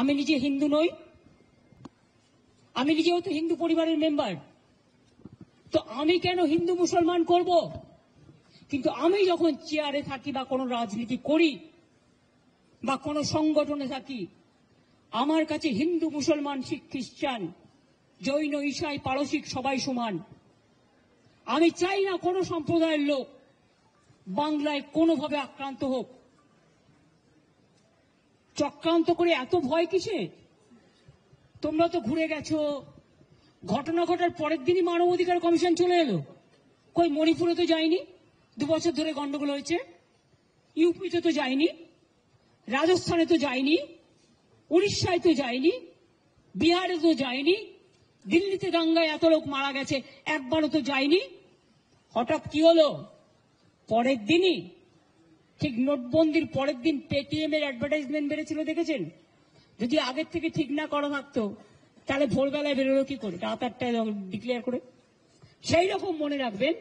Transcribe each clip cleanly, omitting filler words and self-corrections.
আমি নিজে হিন্দু নই, আমি নিজেও তো হিন্দু পরিবারের মেম্বার, তো আমি কেন হিন্দু মুসলমান করব? কিন্তু আমি যখন চেয়ারে থাকি বা কোনো রাজনীতি করি বা কোনো সংগঠনে থাকি, আমার কাছে হিন্দু মুসলমান শিখ খ্রিস্টান জৈন ঈসাই পারসিক সবাই সমান। আমি চাই না কোনো সম্প্রদায়ের লোক বাংলায় কোনোভাবে আক্রান্ত হোক। চক্রান্ত করে এত ভয় কিসে? তোমরা তো ঘুরে গেছো, ঘটনা ঘটার পরের দিনই মানবাধিকার কমিশন চলে এলো। কই মণিপুরে তো যায়নি, 2 বছর ধরে গন্ডগোল হয়েছে। ইউপিতে তো যায়নি, রাজস্থানে তো যায়নি, উড়িষ্যায় তো যায়নি, বিহারে তো যায়নি, দিল্লিতে দাঙ্গায় এত লোক মারা গেছে, একবারও তো যায়নি। হঠাৎ কি হলো? পরের দিনই, ঠিক নোটবন্দির পরের দিন পেটিএম এর অ্যাডভার্টাইজমেন্ট বেড়েছিল, দেখেছেন? যদি আগের থেকে ঠিক না করা থাকতো তাহলে ভোরবেলায় বেরোলো কি করে, রাত 8টায় ডিক্লেয়ার করে? সেই রকম মনে রাখবেন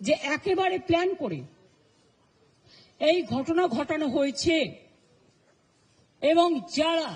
যে একেবারে প্ল্যান করে এই ঘটনা ঘটানো হয়েছে, এবং যারা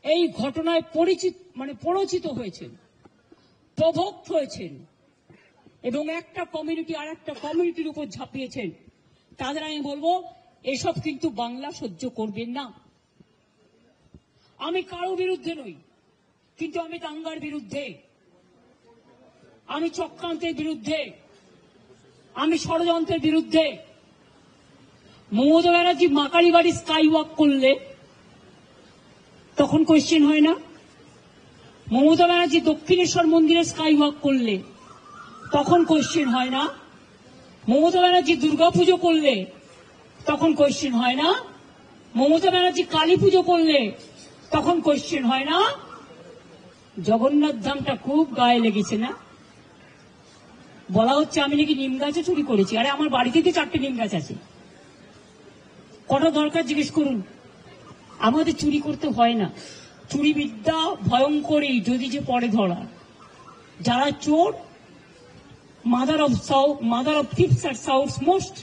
এই ঘটনায় পরিচিত হয়েছেন, প্রভোক্ত হয়েছেন এবং একটা কমিউনিটি আর একটা কমিউনিটির উপর ঝাঁপিয়েছেন, তাদের আমি বলবো এসব কিন্তু বাংলা সহ্য করবেন না। আমি কারো বিরুদ্ধে নই, কিন্তু আমি দাঙ্গার বিরুদ্ধে, আমি চক্রান্তের বিরুদ্ধে, আমি ষড়যন্ত্রের বিরুদ্ধে। মমতা ব্যানার্জি মাকারি বাড়ি স্কাই ওয়াক করলে তখন কোয়েশ্চেন হয় না? মমতা ব্যানার্জি দক্ষিণেশ্বর মন্দিরে স্কাই ওয়াক করলে তখন কোয়েশ্চেন হয় না? মমতা ব্যানার্জি দুর্গাপুজো করলে তখন কোয়েশ্চেন হয় না? মমতা ব্যানার্জি কালী পুজো করলে তখন কোয়েশ্চেন হয় না? জগন্নাথ ধামটা খুব গায়ে লেগেছে না? বলা হচ্ছে আমি নাকি নিম গাছে চুরি করেছি। আরে আমার বাড়িতে তো 4টে নিম গাছ আছে, কটা দরকার জিজ্ঞেস করুন। আমাদের চুরি করতে হয় না। চুরি বিদ্যা ভয়ঙ্করী যদি যে পরে ধরা। যারা চোর, মাদার অফ থিপস আর সাউথ মোস্ট,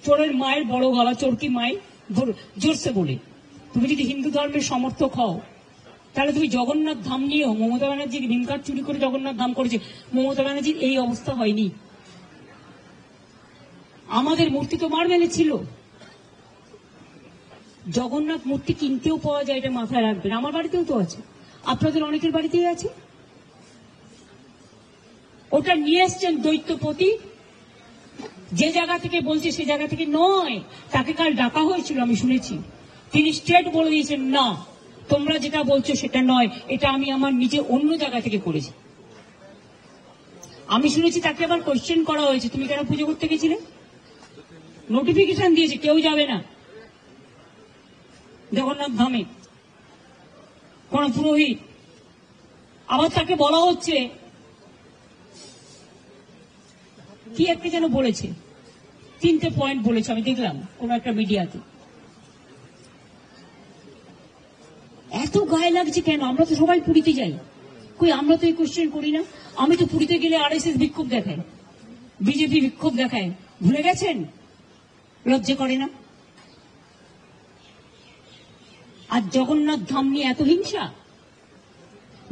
চোরের মায়ের বড় গলা, চোর কি মায়ের জোরসে বলে। তুমি যদি হিন্দু ধর্মের সমর্থক হও তাহলে তুমি জগন্নাথ ধাম নিয়েও, মমতা ব্যানার্জি নিমকার চুরি করে জগন্নাথ ধাম করেছে, মমতা ব্যানার্জির এই অবস্থা হয়নি। আমাদের মূর্তি তো মার্বেলে ছিল। জগন্নাথ মূর্তি কিনতেও পাওয়া যায়, এটা মাথায় রাখবেন। আমার বাড়িতেও তো আছে, আপনাদের অনেকের বাড়িতেই আছে। ওটা নিয়ে এসছেন দৈত্যপতি, যে জায়গা থেকে বলছে সে জায়গা থেকে নয়। তাকে কাল ডাকা হয়েছিল, আমি শুনেছি। তিনি স্ট্রেট বলে দিয়েছেন, না তোমরা যেটা বলছো সেটা নয়, এটা আমি আমার নিজে অন্য জায়গা থেকে করেছি। আমি শুনেছি তাকে আবার কোয়েশ্চেন করা হয়েছে, তুমি কেন পুজো করতে গেছিলে? নোটিফিকেশন দিয়েছে কেউ যাবে না জগন্নাথ ধামে, কোন পুরোহিত। আবার তাকে বলা হচ্ছে কি একটা যেন বলেছে, 3টে পয়েন্ট বলেছে, আমি দেখলাম কোন একটা মিডিয়াতে। এত গায়ে লাগছে কেন? আমরা তো সবাই পুরীতে যাই, কই আমরা তো এই কোয়েশ্চেন করি না? আমি তো পুরীতে গেলে আরএসএস বিক্ষোভ দেখায়, বিজেপি বিক্ষোভ দেখায়, ভুলে গেছেন? লজ্জা করে না? আর জগন্নাথ ধাম নিয়ে এত হিংসা।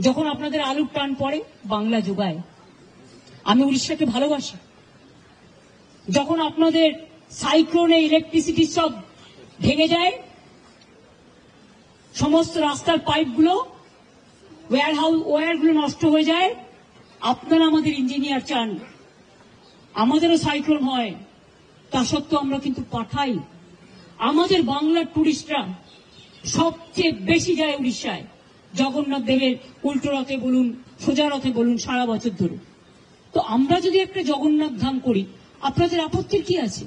যখন আপনাদের আলুর টান পড়ে বাংলা যোগায়। আমি উড়িষ্যাকে ভালোবাসি। যখন আপনাদের সাইক্লোনে ইলেকট্রিসিটি সব ভেঙে যায়, সমস্ত রাস্তার পাইপগুলো, ওয়্যারগুলো নষ্ট হয়ে যায়, আপনারা আমাদের ইঞ্জিনিয়ার চান আমাদেরও সাইক্লোন হয়, তা সত্ত্বেও আমরা কিন্তু পাঠাই। আমাদের বাংলার টুরিস্টরা সবচেয়ে বেশি যায় উড়িষ্যায়, জগন্নাথ দেবের উল্টো রথে বলুন, সোজা রথে বলুন, সারা বছর ধরে। তো আমরা যদি একটা জগন্নাথ ধাম করি, আপনাদের আপত্তির কি আছে?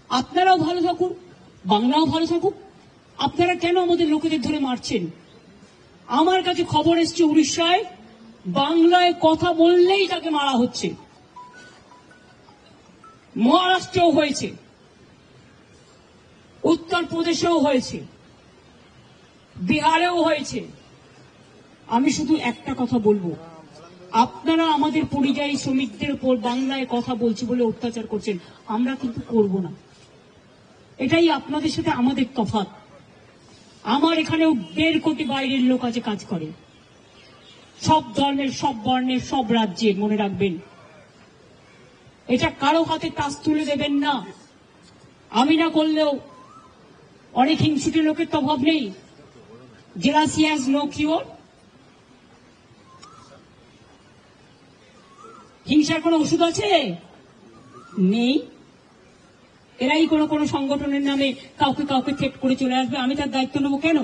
আপনারাও ভালো থাকুন, বাংলাও ভালো থাকুক। আপনারা কেন আমাদের লোকেদের ধরে মারছেন? আমার কাছে খবর এসছে উড়িষ্যায় বাংলায় কথা বললেই তাকে মারা হচ্ছে। মহারাষ্ট্রেও হয়েছে, উত্তরপ্রদেশেও হয়েছে, বিহারেও হয়েছে। আমি শুধু একটা কথা বলবো, আপনারা আমাদের পরিযায়ী শ্রমিকদের উপর বাংলায় কথা বলছি বলে অত্যাচার করছেন, আমরা কিন্তু করব না। এটাই আপনাদের সাথে আমাদের তফাৎ। আমার এখানেও 1.5 কোটি বাইরের লোক আছে, কাজ করে, সব ধর্মের, সব বর্ণের, সব রাজ্যের। মনে রাখবেন, এটা কারো হাতে টাচ তুলে দেবেন না। আমি না করলেও অনেক হিংসুটে লোকের তো অভাব নেই। Jealousy has no cure. হিংসার কোনো ওষুধ আছে? নেই। এরাই কোনো সংগঠনের নামে কাউকে কাউকে থ্রেট করে চলে আসবে, আমি তার দায়িত্ব নেবো কেন?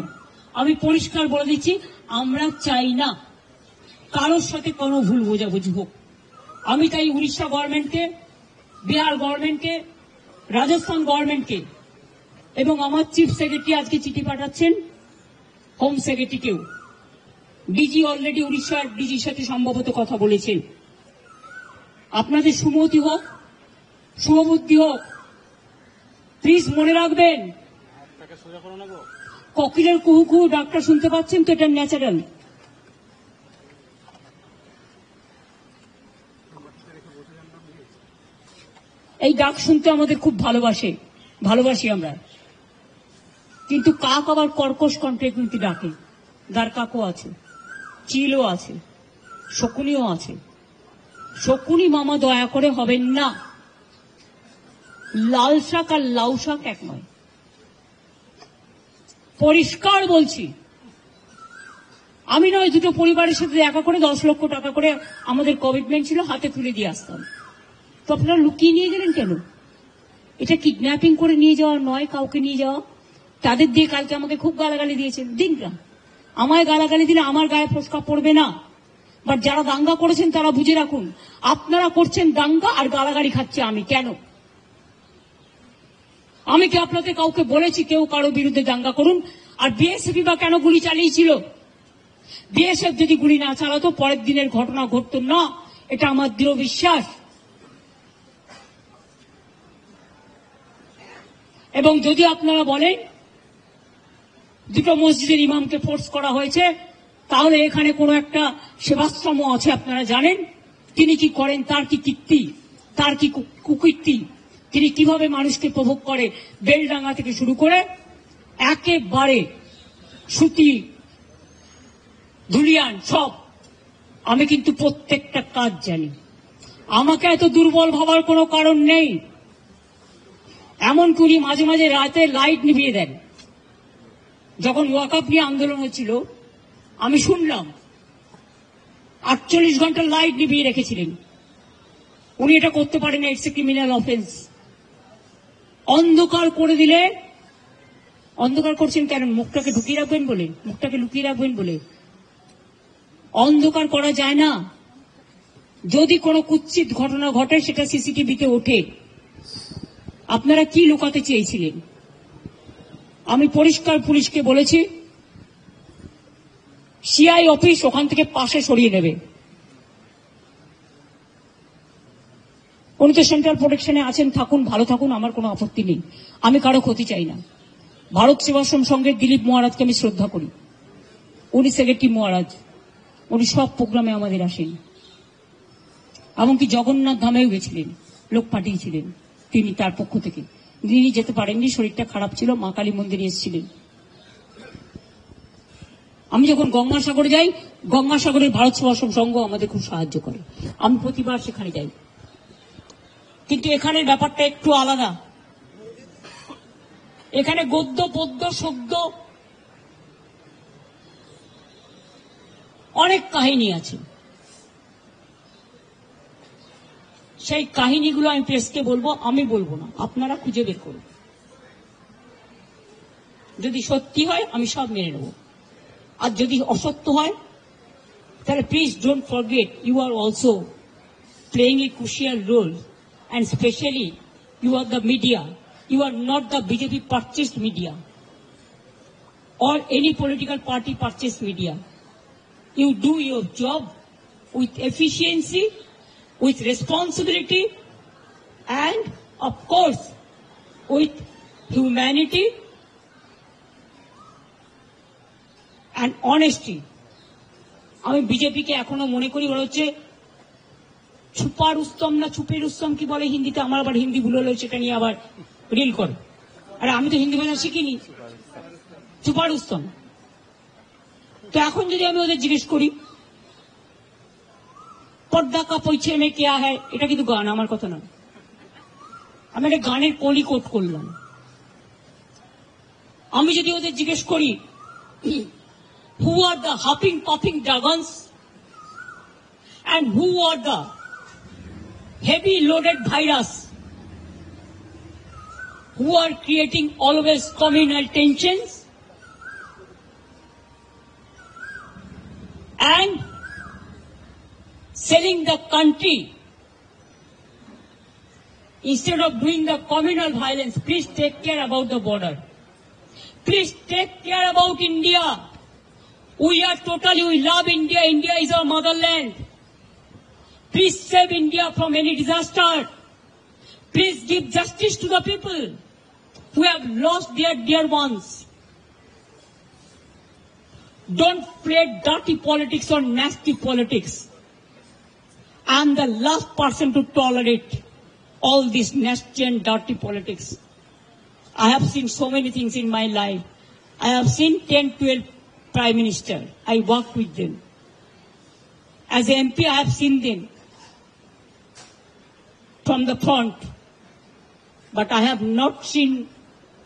আমি পরিষ্কার বলে দিচ্ছি, আমরা চাই না কারোর সাথে কোনো ভুল বোঝাবুঝি হোক। আমি তাই উড়িষ্যা গভর্নমেন্টকে, বিহার গভর্নমেন্টকে, রাজস্থান গভর্নমেন্টকে এবং আমার চিফ সেক্রেটারি আজকে চিঠি পাঠাচ্ছেন হোম সেক্রেটারিকেও। ডিজি অলরেডি উড়িষ্যার ডিজির সাথে সম্ভবত কথা বলেছেন। আপনাদের সুমতি হোক, শুভবুদ্ধি হোক, প্লিজ মনে রাখবেন, কোকিলের কুহু কুহু ডাক্তার শুনতে পাচ্ছেন তো, এটা ন্যাচারাল। এই ডাক শুনতে আমাদের খুব ভালোবাসি আমরা, কিন্তু কাক আবার কর্কশ কণ্ঠে কিন্তু ডাকে। দার কাকও আছে, চিলও আছে, শকুনিও আছে। শকুনি মামা দয়া করে হবেন না। লাল শাক আর লাউ শাক এক নয়, পরিষ্কার বলছি। আমি নয়, দুটো পরিবারের সাথে দেখা করে 10 লক্ষ টাকা করে আমাদের কমিটমেন্ট ছিল, হাতে তুলে দিয়ে আসতাম। তো আপনারা লুকিয়ে নিয়ে গেলেন কেন? এটা কিডন্যাপিং করে নিয়ে যাওয়া নয়, কাউকে নিয়ে যাওয়া। তাদের দিয়ে কালকে আমাকে খুব গালাগালি দিয়েছেন, দিন না। আমায় গালাগালি দিলে আমার গায়ে ফোসকা পড়বে না, বাট যারা দাঙ্গা করেছেন তারা বুঝে রাখুন, আপনারা করছেন দাঙ্গা আর গালাগালি খাচ্ছে আমি। কেন? আমি কি আপনাদের কাউকে বলেছি কেউ কারো বিরুদ্ধে দাঙ্গা করুন? আর বিএসএফ বা কেন গুলি চালিয়েছিল? বিএসএফ যদি গুলি না চালাতো পরের দিনের ঘটনা ঘটতো না, এটা আমার দৃঢ় বিশ্বাস। এবং যদি আপনারা বলেন দুটো মসজিদের ইমামকে ফোর্স করা হয়েছে, তাহলে এখানে কোনো একটা সেবাশ্রম আছে, আপনারা জানেন তিনি কি করেন, তার কি কীর্তি, তার কি কুকীর্তি, তিনি কিভাবে মানুষকে প্রভোগ করে, বেলডাঙ্গা থেকে শুরু করে একেবারে সুতি, ধুলিয়ান সব। আমি কিন্তু প্রত্যেকটা কাজ জানি। আমাকে এত দুর্বল ভাবার কোনো কারণ নেই। এমনকি উনি মাঝে মাঝে রাতে লাইট নিভিয়ে দেন। যখন ওয়াকআপ নিয়ে আন্দোলন হচ্ছিল আমি শুনলাম 48 ঘন্টা লাইট নিভিয়ে রেখেছিলেন। উনি এটা করতে পারেন, ইটস এ ক্রিমিনাল অফেন্স। অন্ধকার করে দিলে, অন্ধকার করছেন কেন? মুখটাকে ঢুকিয়ে রাখবেন বলে, মুখটাকে লুকিয়ে রাখবেন বলে। অন্ধকার করা যায় না। যদি কোনো কুৎসিত ঘটনা ঘটে সেটা সিসিটিভিতে ওঠে। আপনারা কি লুকাতে চেয়েছিলেন? আমি পরিষ্কার পুলিশকে বলেছি, সিআই অফিস ওখান থেকে পাশে সরিয়ে নেবে। উনি তো সেন্ট্রাল প্রোটেকশনে আছেন, থাকুন, ভালো থাকুন, আমার কোনো আপত্তি নেই। আমি কারো ক্ষতি চাই না। ভারত সেবাশ্রম সংঘের দিলীপ মহারাজকে আমি শ্রদ্ধা করি। উনি সেক্রেটারি মহারাজ, উনি সব প্রোগ্রামে আমাদের আসেন। এমনকি জগন্নাথ ধামেও গেছিলেন, লোক পাঠিয়েছিলেন তিনি তার পক্ষ থেকে। তিনি যেতে পারেননি, শরীরটা খারাপ ছিল, মা কালী মন্দিরে এসেছিলেন। আমি যখন গঙ্গাসাগরে যাই, গঙ্গাসাগরের ভারত সেবাশ্রম সংঘ আমাদের খুব সাহায্য করে, আমি প্রতিবার সেখানে যাই। কিন্তু এখানের ব্যাপারটা একটু আলাদা। এখানে গদ্য পদ্য সদ্য অনেক কাহিনী আছে। সেই কাহিনীগুলো আমি প্রেসকে বলবো, আমি বলবো না, আপনারা খুঁজে বের করুন। যদি সত্যি হয় আমি সব মেনে নেব, আর যদি অসত্য হয় তাহলে please don't forget you are also playing a crucial role, and especially you are the media. You are not the BJP purchased media or any political party purchased media. You do your job with efficiency, with responsibility, and of course with humanity and honesty. আমি বিজেপিকে এখনো মনে করি ওরা হচ্ছে ছুপা রুস্তম না ছুপে রুস্তম কি বলে হিন্দিতে, আমার আবার হিন্দি ভুল হলো, সেটা নিয়ে আবার রিল করে। আরে আমি তো হিন্দি ভাষা শিখিনি। চুপারুস্তম। তো এখন যদি আমি ওদের জিজ্ঞেস করি পর্দা কা পৌঁছে মে কেয়া হ্যায়, এটা কিন্তু গান, আমার কথা না, আমি একটা গানের কলি কোট করলাম। আমি যদি ওদের জিজ্ঞেস করি who are the hopping puffing dragons and who are the heavy loaded virus who are creating always communal tensions and selling the country instead of doing the communal violence, please take care about the border. Please take care about India. We love India. India is our motherland. Please save India from any disaster. Please give justice to the people who have lost their dear ones. Don't play dirty politics or nasty politics. I am the last person to tolerate all this nasty and dirty politics. I have seen so many things in my life. I have seen 10, 12 Prime Minister. I work with them. As an MP, I have seen them from the front. But I have not seen,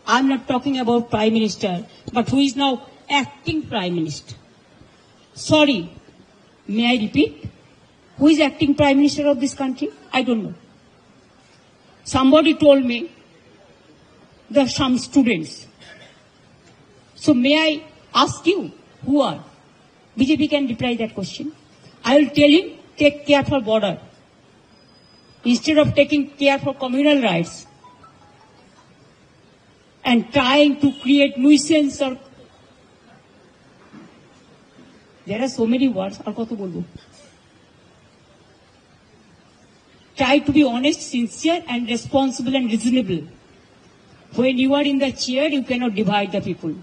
I'm not talking about Prime Minister, but who is now acting Prime Minister. Sorry, may I repeat? Who is acting Prime Minister of this country? I don't know. Somebody told me there are some students. So may I ask you, who are? BJP can reply that question. I will tell him, take care for border. Instead of taking care for communal rights and trying to create nuisance or... There are so many words. Try to be honest, sincere and responsible and reasonable. When you are in the chair, you cannot divide the people.